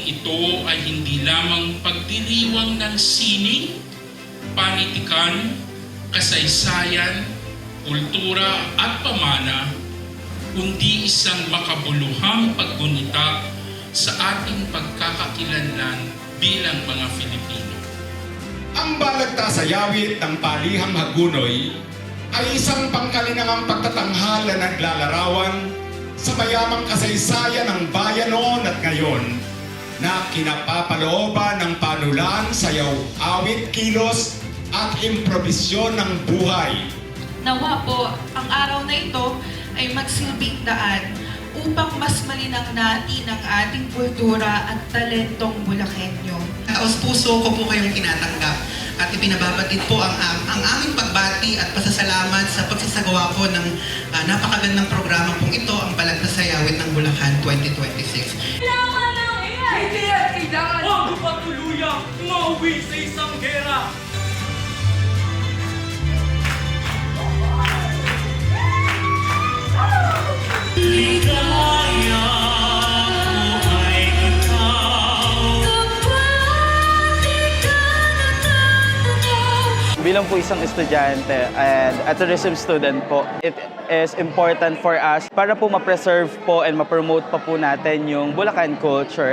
ito ay hindi lamang pagdiriwang ng sining, panitikan, kasaysayan, kultura at pamana, kundi isang makabuluhang paggunita sa ating pagkakakilanlan bilang mga Filipino. Ang balagtasayawit ng Palihang Hagunoy ay isang pangkalinangang pagtatanghala na naglalarawan sa mayamang kasaysayan ng bayan noon at ngayon na kinapapalooban ng panulan, sayaw, awit, kilos at improbisyon ng buhay. Nawa po, ang araw na ito ay magsilbing daan upang mas malinang natin ang ating kultura at talentong Bulakenyo. Taos puso ko po kayong tinatanggap at ipinababatid po ang aming pagbati at pasasalamat sa pagsasagawa po ng napakagandang programa pong ito, ang Balagtasayawit ng Bulacan 2026. Kailangan ng ingay! Hindi at kailangan! Huwag patuluyang mauwi sa isang gera! Bilang po isang estudyante and a tourism student po, it is important for us para po ma-preserve po and ma-promote pa po natin yung Bulacan culture